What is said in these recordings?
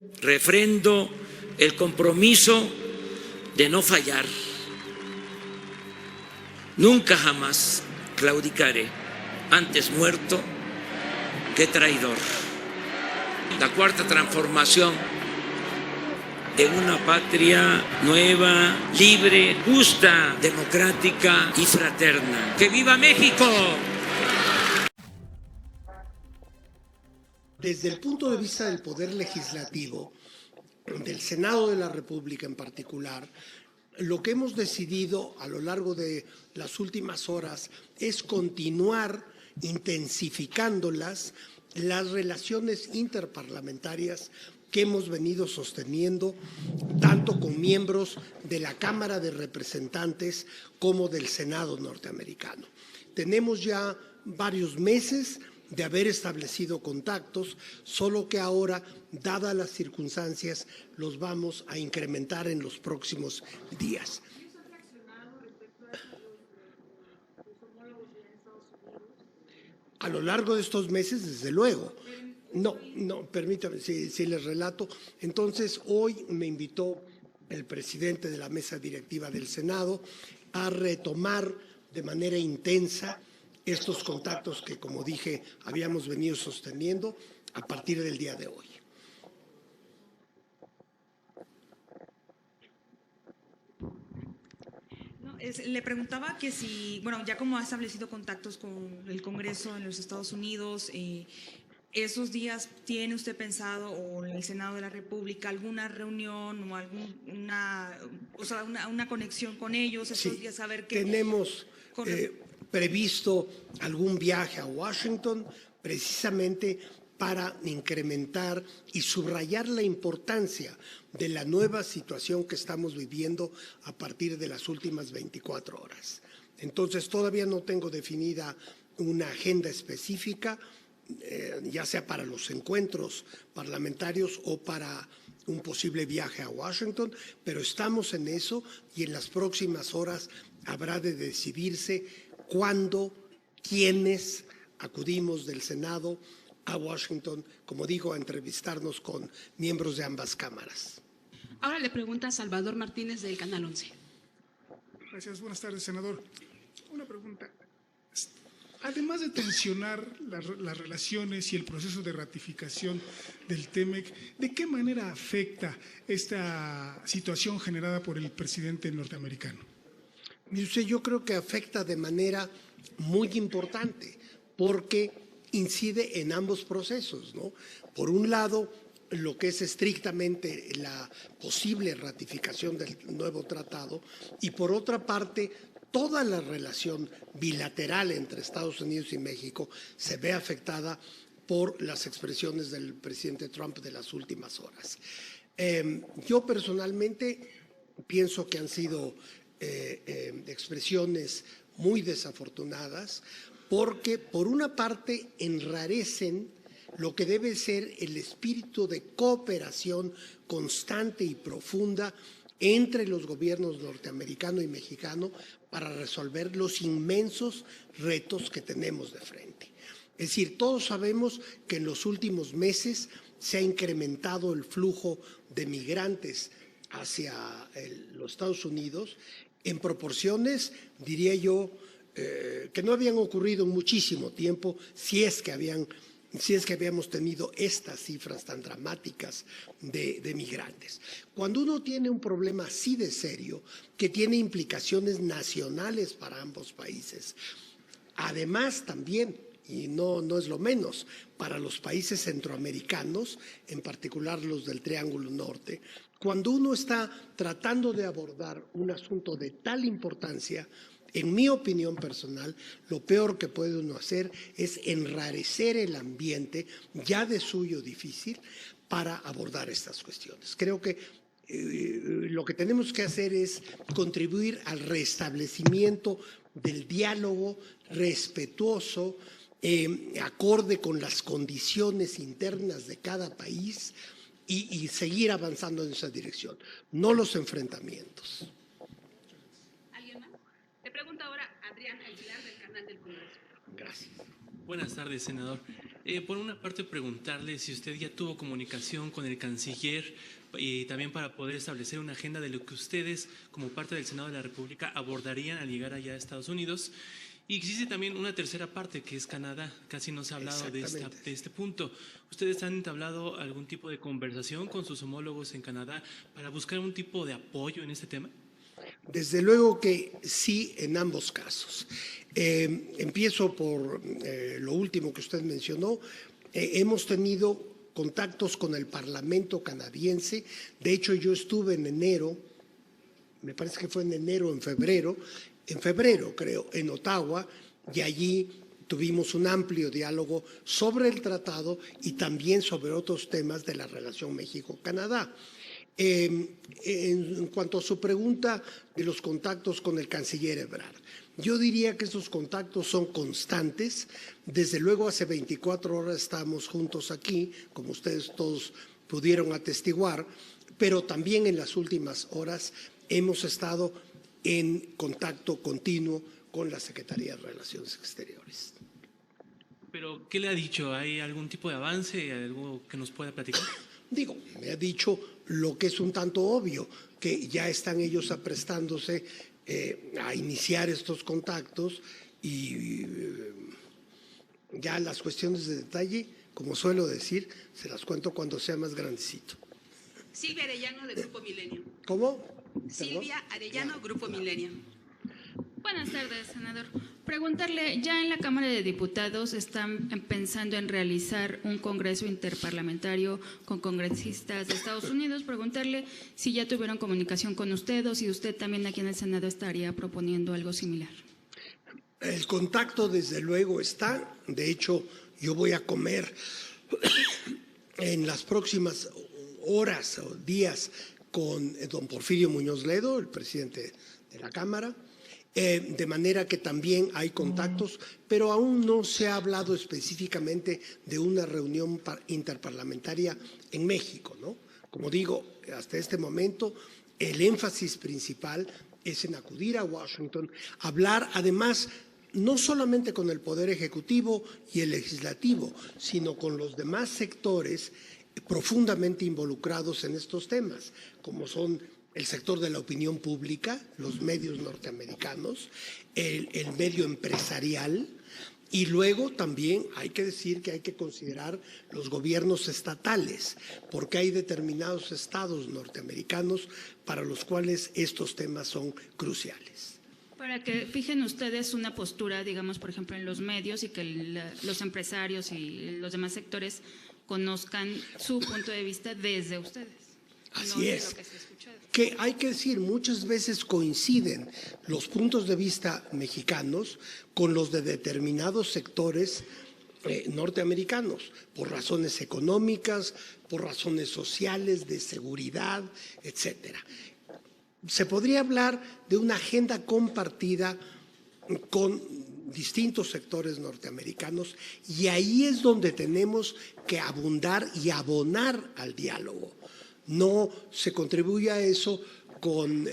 Refrendo el compromiso de no fallar. Nunca jamás claudicaré, antes muerto que traidor. La cuarta transformación en una patria nueva, libre, justa, democrática y fraterna. ¡Que viva México! Desde el punto de vista del Poder Legislativo, del Senado de la República en particular, lo que hemos decidido a lo largo de las últimas horas es continuar intensificando las relaciones interparlamentarias que hemos venido sosteniendo tanto con miembros de la Cámara de Representantes como del Senado norteamericano. Tenemos ya varios meses de haber establecido contactos, solo que ahora, dadas las circunstancias, los vamos a incrementar en los próximos días. A lo largo de estos meses, desde luego. No, permítame, si les relato. Entonces, hoy me invitó el presidente de la mesa directiva del Senado a retomar de manera intensa estos contactos que, como dije, habíamos venido sosteniendo a partir del día de hoy. Le preguntaba que si, bueno, ya como ha establecido contactos con el Congreso en los Estados Unidos, ¿esos días tiene usted pensado, o en el Senado de la República, alguna reunión o una conexión con ellos estos días? Saber que tenemos previsto algún viaje a Washington precisamente para incrementar y subrayar la importancia de la nueva situación que estamos viviendo a partir de las últimas 24 horas. Entonces, todavía no tengo definida una agenda específica, ya sea para los encuentros parlamentarios o para un posible viaje a Washington, pero estamos en eso y en las próximas horas habrá de decidirse cuándo, quiénes acudimos del Senado a Washington, como digo, a entrevistarnos con miembros de ambas cámaras. Ahora le pregunta Salvador Martínez del Canal 11. Gracias, buenas tardes, senador. Una pregunta. Además de tensionar las relaciones y el proceso de ratificación del TEMEC, ¿de qué manera afecta esta situación generada por el presidente norteamericano? Yo creo que afecta de manera muy importante porque incide en ambos procesos, ¿no? Por un lado, lo que es estrictamente la posible ratificación del nuevo tratado y por otra parte, toda la relación bilateral entre Estados Unidos y México se ve afectada por las expresiones del presidente Trump de las últimas horas. Yo personalmente pienso que han sido expresiones muy desafortunadas porque, por una parte, enrarecen lo que debe ser el espíritu de cooperación constante y profunda entre los gobiernos norteamericano y mexicano para resolver los inmensos retos que tenemos de frente. Es decir, todos sabemos que en los últimos meses se ha incrementado el flujo de migrantes hacia los Estados Unidos en proporciones, diría yo, que no habían ocurrido en muchísimo tiempo, si es que habíamos tenido estas cifras tan dramáticas de migrantes. Cuando uno tiene un problema así de serio, que tiene implicaciones nacionales para ambos países, además también, y no es lo menos, para los países centroamericanos, en particular los del Triángulo Norte, cuando uno está tratando de abordar un asunto de tal importancia, en mi opinión personal, lo peor que puede uno hacer es enrarecer el ambiente ya de suyo difícil para abordar estas cuestiones. Creo que lo que tenemos que hacer es contribuir al restablecimiento del diálogo respetuoso, acorde con las condiciones internas de cada país y seguir avanzando en esa dirección, no los enfrentamientos. Le pregunta ahora Adrián Aguilar del Canal del Congreso. Gracias. Buenas tardes, senador. Por una parte, preguntarle si usted ya tuvo comunicación con el canciller y también para poder establecer una agenda de lo que ustedes, como parte del Senado de la República, abordarían al llegar allá a Estados Unidos. Y existe también una tercera parte, que es Canadá. Casi no se ha hablado de este punto. ¿Ustedes han entablado algún tipo de conversación con sus homólogos en Canadá para buscar un tipo de apoyo en este tema? Desde luego que sí, en ambos casos. Empiezo por lo último que usted mencionó. Hemos tenido contactos con el Parlamento canadiense. De hecho, yo estuve en enero, me parece que fue en enero o en febrero creo, en Ottawa, y allí tuvimos un amplio diálogo sobre el tratado y también sobre otros temas de la relación México-Canadá. En cuanto a su pregunta de los contactos con el canciller Ebrard, yo diría que esos contactos son constantes. Desde luego, hace 24 horas estamos juntos aquí, como ustedes todos pudieron atestiguar, pero también en las últimas horas hemos estado en contacto continuo con la Secretaría de Relaciones Exteriores. ¿Pero qué le ha dicho? ¿Hay algún tipo de avance, algo que nos pueda platicar? Digo, me ha dicho lo que es un tanto obvio, que ya están ellos aprestándose a iniciar estos contactos y ya las cuestiones de detalle, como suelo decir, se las cuento cuando sea más grandecito. Silvia Arellano, de Grupo Milenio. ¿Cómo? Silvia Arellano, Grupo Milenio. Buenas tardes, senador. Preguntarle, ya en la Cámara de Diputados están pensando en realizar un congreso interparlamentario con congresistas de Estados Unidos. Preguntarle si ya tuvieron comunicación con usted o si usted también aquí en el Senado estaría proponiendo algo similar. El contacto desde luego está. De hecho, yo voy a comer en las próximas horas o días con don Porfirio Muñoz Ledo, el presidente de la Cámara. De manera que también hay contactos, pero aún no se ha hablado específicamente de una reunión interparlamentaria en México, ¿no? Como digo, hasta este momento el énfasis principal es en acudir a Washington, hablar además no solamente con el Poder Ejecutivo y el Legislativo, sino con los demás sectores profundamente involucrados en estos temas, como son el sector de la opinión pública, los medios norteamericanos, el medio empresarial, y luego también hay que decir que hay que considerar los gobiernos estatales, porque hay determinados estados norteamericanos para los cuales estos temas son cruciales. Para que fijen ustedes una postura, digamos, por ejemplo, en los medios y que los empresarios y los demás sectores conozcan su punto de vista desde ustedes. Así es. Que hay que decir, muchas veces coinciden los puntos de vista mexicanos con los de determinados sectores norteamericanos, por razones económicas, por razones sociales, de seguridad, etcétera. Se podría hablar de una agenda compartida con distintos sectores norteamericanos y ahí es donde tenemos que abundar y abonar al diálogo. No se contribuye a eso con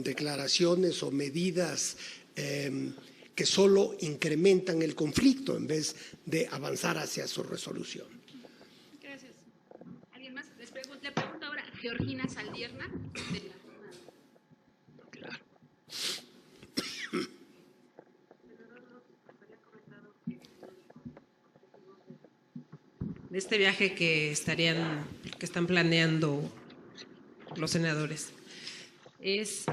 declaraciones o medidas que solo incrementan el conflicto en vez de avanzar hacia su resolución. Gracias. ¿Alguien más? Le pregunto ahora a Georgina Saldierna, de la Jornada. Claro. De este viaje que están planeando los senadores, es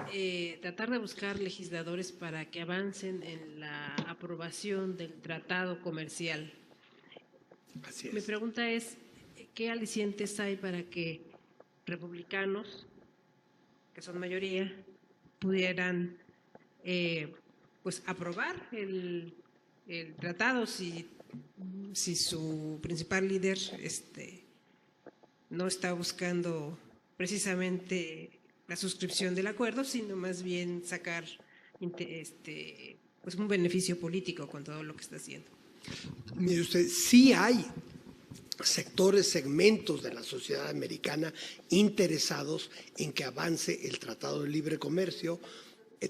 tratar de buscar legisladores para que avancen en la aprobación del tratado comercial. Así es. Mi pregunta es, ¿qué alicientes hay para que republicanos, que son mayoría, pudieran pues aprobar el tratado si su principal líder no está buscando precisamente la suscripción del acuerdo, sino más bien sacar pues un beneficio político con todo lo que está haciendo? Mire usted, sí hay sectores, segmentos de la sociedad americana interesados en que avance el Tratado de Libre Comercio.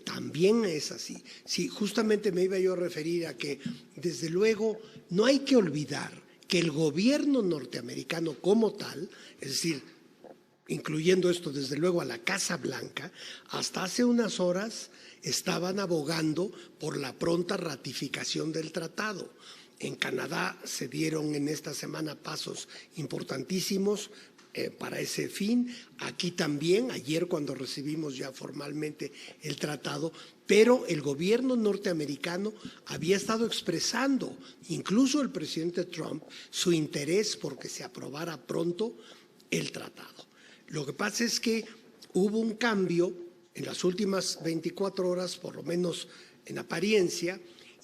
También es así. Sí, justamente me iba yo a referir a que, desde luego, no hay que olvidar que el gobierno norteamericano como tal, es decir, incluyendo esto desde luego a la Casa Blanca, hasta hace unas horas estaban abogando por la pronta ratificación del tratado. En Canadá se dieron en esta semana pasos importantísimos para ese fin. Aquí también, ayer cuando recibimos ya formalmente el tratado, pero el gobierno norteamericano había estado expresando, incluso el presidente Trump, su interés por que se aprobara pronto el tratado. Lo que pasa es que hubo un cambio en las últimas 24 horas, por lo menos en apariencia,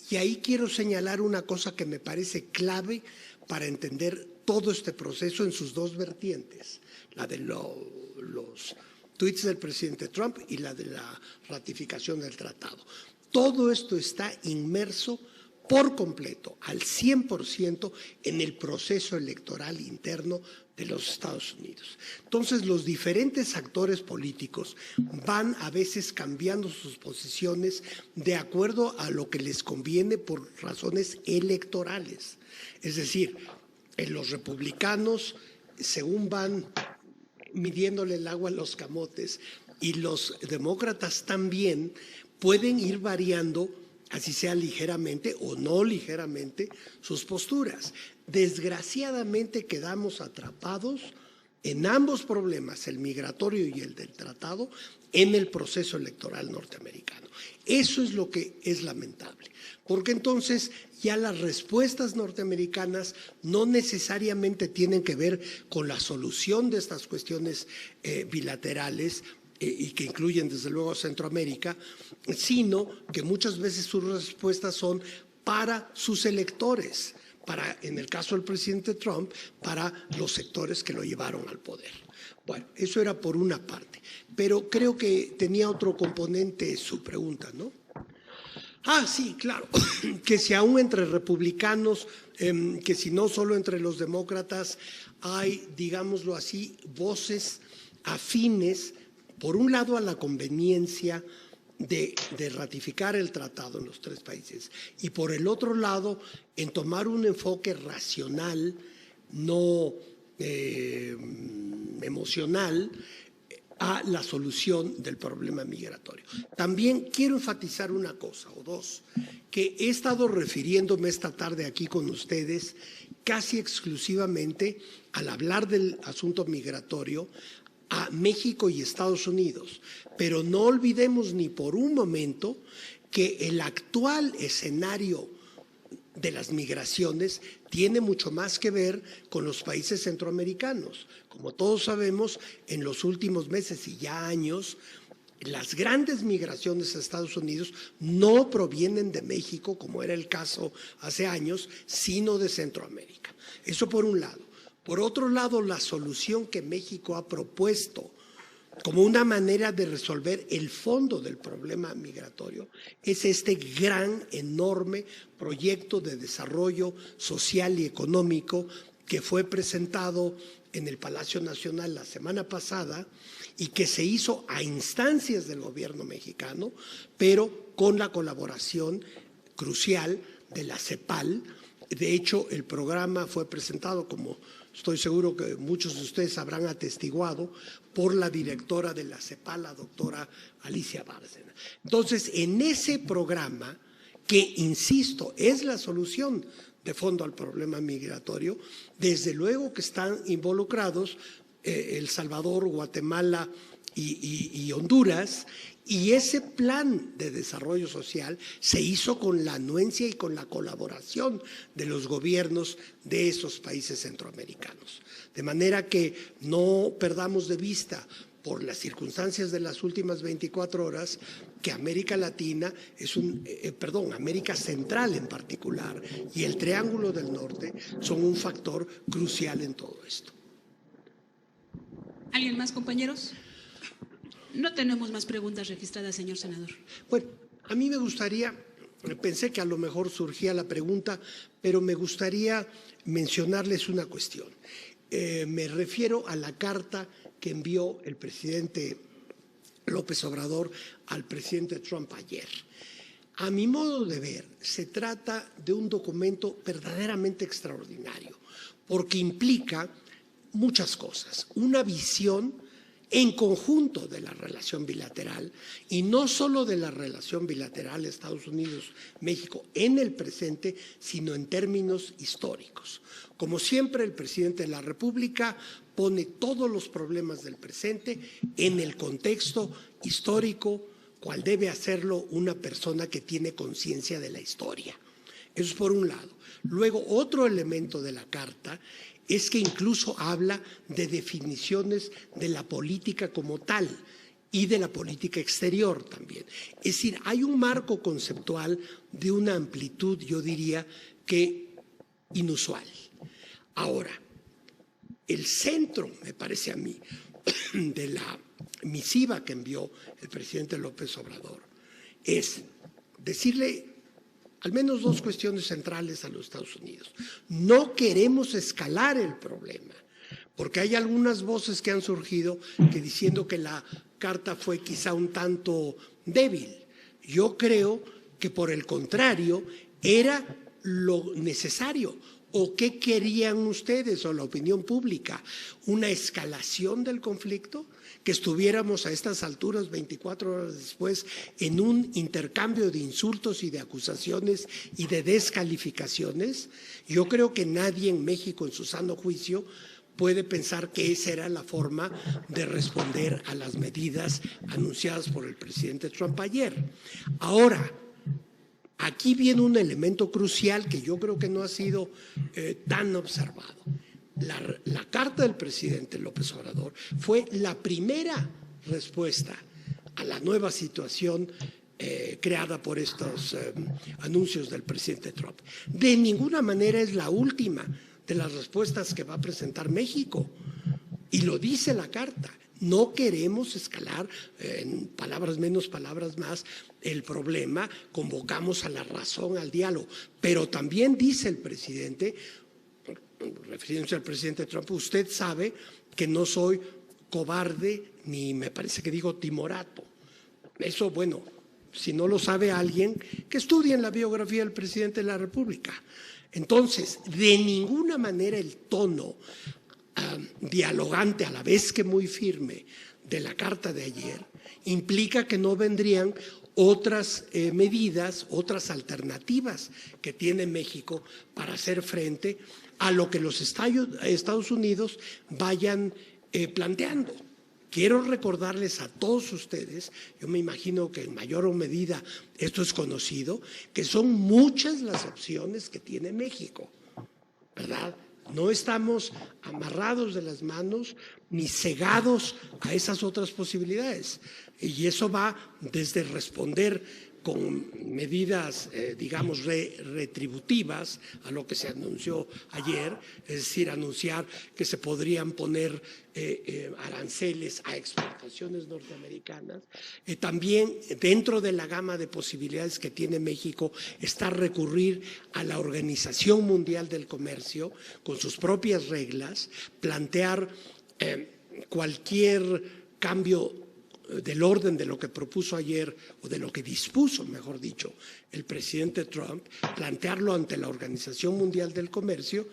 y ahí quiero señalar una cosa que me parece clave para entender todo este proceso en sus dos vertientes, la de los tuits del presidente Trump y la de la ratificación del tratado. Todo esto está inmerso por completo, al 100%, en el proceso electoral interno de los Estados Unidos. Entonces, los diferentes actores políticos van a veces cambiando sus posiciones de acuerdo a lo que les conviene por razones electorales. Es decir, los republicanos, según van midiéndole el agua a los camotes, y los demócratas también pueden ir variando, así sea ligeramente o no ligeramente, sus posturas. Desgraciadamente quedamos atrapados en ambos problemas, el migratorio y el del tratado, en el proceso electoral norteamericano. Eso es lo que es lamentable, porque entonces ya las respuestas norteamericanas no necesariamente tienen que ver con la solución de estas cuestiones bilaterales, y que incluyen desde luego a Centroamérica, sino que muchas veces sus respuestas son para sus electores, para, en el caso del presidente Trump, para los sectores que lo llevaron al poder. Bueno, eso era por una parte, pero creo que tenía otro componente su pregunta, ¿no? Sí, claro, que si aún entre republicanos, que si no solo entre los demócratas, hay, digámoslo así, voces afines, por un lado a la conveniencia de ratificar el tratado en los tres países y por el otro lado en tomar un enfoque racional, no emocional, a la solución del problema migratorio. También quiero enfatizar una cosa o dos, que he estado refiriéndome esta tarde aquí con ustedes casi exclusivamente al hablar del asunto migratorio a México y Estados Unidos, pero no olvidemos ni por un momento que el actual escenario de las migraciones tiene mucho más que ver con los países centroamericanos. Como todos sabemos, en los últimos meses y ya años, las grandes migraciones a Estados Unidos no provienen de México, como era el caso hace años, sino de Centroamérica. Eso por un lado. Por otro lado, la solución que México ha propuesto como una manera de resolver el fondo del problema migratorio es este gran, enorme proyecto de desarrollo social y económico que fue presentado en el Palacio Nacional la semana pasada y que se hizo a instancias del gobierno mexicano, pero con la colaboración crucial de la CEPAL. De hecho, el programa fue presentado, como estoy seguro que muchos de ustedes habrán atestiguado, por la directora de la CEPAL, la doctora Alicia Bárcena. Entonces, en ese programa, que insisto, es la solución de fondo al problema migratorio, desde luego que están involucrados El Salvador, Guatemala y Honduras, y ese plan de desarrollo social se hizo con la anuencia y con la colaboración de los gobiernos de esos países centroamericanos. De manera que no perdamos de vista, por las circunstancias de las últimas 24 horas, que América Latina es América Central en particular, y el Triángulo del Norte son un factor crucial en todo esto. ¿Alguien más, compañeros? No tenemos más preguntas registradas, señor senador. Bueno, a mí me gustaría, pensé que a lo mejor surgía la pregunta, pero me gustaría mencionarles una cuestión. Me refiero a la carta que envió el presidente López Obrador al presidente Trump ayer. A mi modo de ver, se trata de un documento verdaderamente extraordinario, porque implica muchas cosas. Una visión en conjunto de la relación bilateral, y no solo de la relación bilateral Estados Unidos-México en el presente, sino en términos históricos. Como siempre, el presidente de la República pone todos los problemas del presente en el contexto histórico, cual debe hacerlo una persona que tiene conciencia de la historia. Eso es por un lado. Luego, otro elemento de la Carta es que incluso habla de definiciones de la política como tal y de la política exterior también. Es decir, hay un marco conceptual de una amplitud, yo diría, que inusual. Ahora, el centro, me parece a mí, de la misiva que envió el presidente López Obrador es decirle al menos dos cuestiones centrales a los Estados Unidos. No queremos escalar el problema, porque hay algunas voces que han surgido que diciendo que la carta fue quizá un tanto débil. Yo creo que por el contrario era lo necesario. ¿O qué querían ustedes o la opinión pública? ¿Una escalación del conflicto? ¿Que estuviéramos a estas alturas, 24 horas después, en un intercambio de insultos y de acusaciones y de descalificaciones? Yo creo que nadie en México, en su sano juicio, puede pensar que esa era la forma de responder a las medidas anunciadas por el presidente Trump ayer. Ahora, aquí viene un elemento crucial que yo creo que no ha sido tan observado. La carta del presidente López Obrador fue la primera respuesta a la nueva situación creada por estos anuncios del presidente Trump. De ninguna manera es la última de las respuestas que va a presentar México. Y lo dice la carta. No queremos escalar, en palabras menos, palabras más, el problema, convocamos a la razón, al diálogo. Pero también dice el presidente, refiriéndose al presidente Trump, usted sabe que no soy cobarde ni me parece que digo timorato. Eso, bueno, si no lo sabe alguien, que estudie en la biografía del presidente de la República. Entonces, de ninguna manera el tono dialogante, a la vez que muy firme, de la carta de ayer, implica que no vendrían otras medidas, otras alternativas que tiene México para hacer frente a lo que los Estados Unidos vayan planteando. Quiero recordarles a todos ustedes, yo me imagino que en mayor o medida esto es conocido, que son muchas las opciones que tiene México, ¿verdad? No estamos amarrados de las manos ni cegados a esas otras posibilidades. Y eso va desde responder con medidas, digamos, retributivas a lo que se anunció ayer, es decir, anunciar que se podrían poner aranceles a exportaciones norteamericanas. También dentro de la gama de posibilidades que tiene México está recurrir a la Organización Mundial del Comercio con sus propias reglas, plantear cualquier cambio del orden de lo que propuso ayer o de lo que dispuso, mejor dicho, el presidente Trump, plantearlo ante la Organización Mundial del Comercio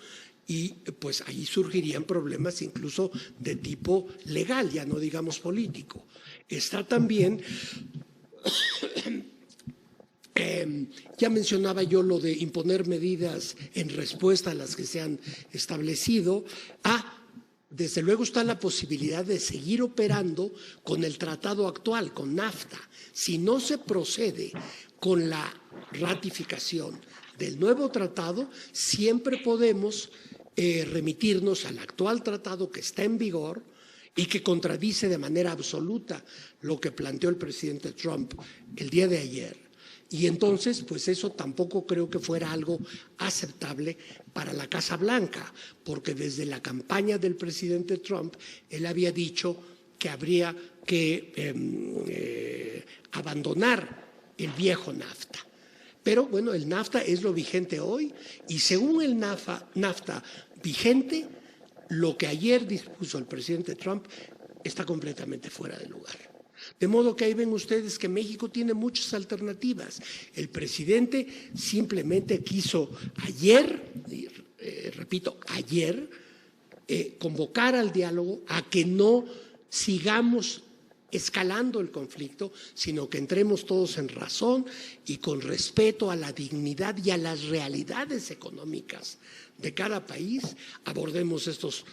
y pues ahí surgirían problemas incluso de tipo legal, ya no digamos político. Está también, ya mencionaba yo lo de imponer medidas en respuesta a las que se han establecido. Desde luego está la posibilidad de seguir operando con el tratado actual, con NAFTA. Si no se procede con la ratificación del nuevo tratado, siempre podemos remitirnos al actual tratado que está en vigor y que contradice de manera absoluta lo que planteó el presidente Trump el día de ayer. Y entonces, pues eso tampoco creo que fuera algo aceptable para la Casa Blanca, porque desde la campaña del presidente Trump, él había dicho que habría que abandonar el viejo NAFTA. Pero bueno, el NAFTA es lo vigente hoy y según el NAFTA vigente, lo que ayer dispuso el presidente Trump está completamente fuera de lugar. De modo que ahí ven ustedes que México tiene muchas alternativas. El presidente simplemente quiso ayer, repito, ayer, convocar al diálogo a que no sigamos escalando el conflicto, sino que entremos todos en razón y con respeto a la dignidad y a las realidades económicas de cada país, abordemos estos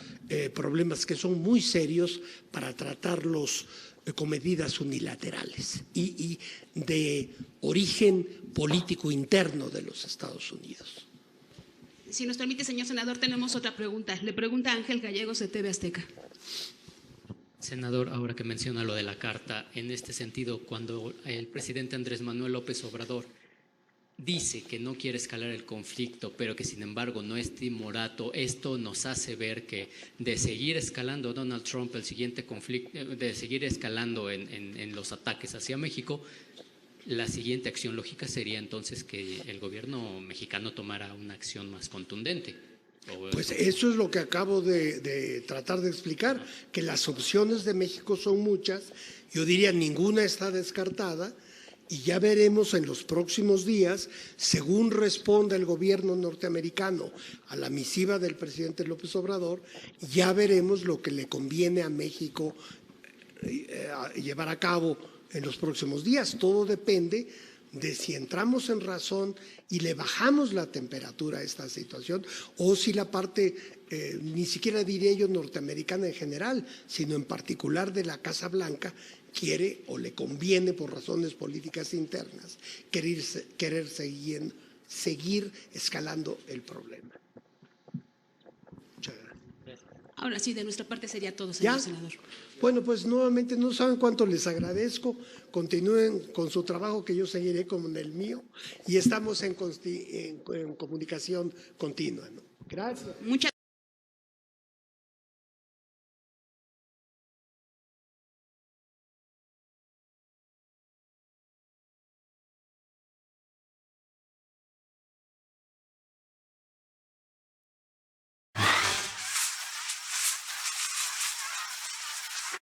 problemas que son muy serios para tratarlos con medidas unilaterales y de origen político interno de los Estados Unidos. Si nos permite, señor senador, tenemos otra pregunta. Le pregunta Ángel Gallegos de TV Azteca. Senador, ahora que menciona lo de la carta, en este sentido, cuando el presidente Andrés Manuel López Obrador dice que no quiere escalar el conflicto, pero que sin embargo no es timorato, esto nos hace ver que de seguir escalando Donald Trump el siguiente conflicto, de seguir escalando en los ataques hacia México, la siguiente acción lógica sería entonces que el gobierno mexicano tomara una acción más contundente. Pues eso es lo que acabo de tratar de explicar, que las opciones de México son muchas, yo diría ninguna está descartada, y ya veremos en los próximos días, según responda el gobierno norteamericano a la misiva del presidente López Obrador, ya veremos lo que le conviene a México llevar a cabo en los próximos días. Todo depende de si entramos en razón y le bajamos la temperatura a esta situación, o si la parte, ni siquiera diría yo norteamericana en general, sino en particular de la Casa Blanca, quiere o le conviene por razones políticas internas querer seguir escalando el problema. Muchas gracias. Ahora sí, de nuestra parte sería todo, señor senador. Bueno, pues nuevamente no saben cuánto les agradezco. Continúen con su trabajo, que yo seguiré con el mío, y estamos en comunicación continua, ¿no? Gracias. Muchas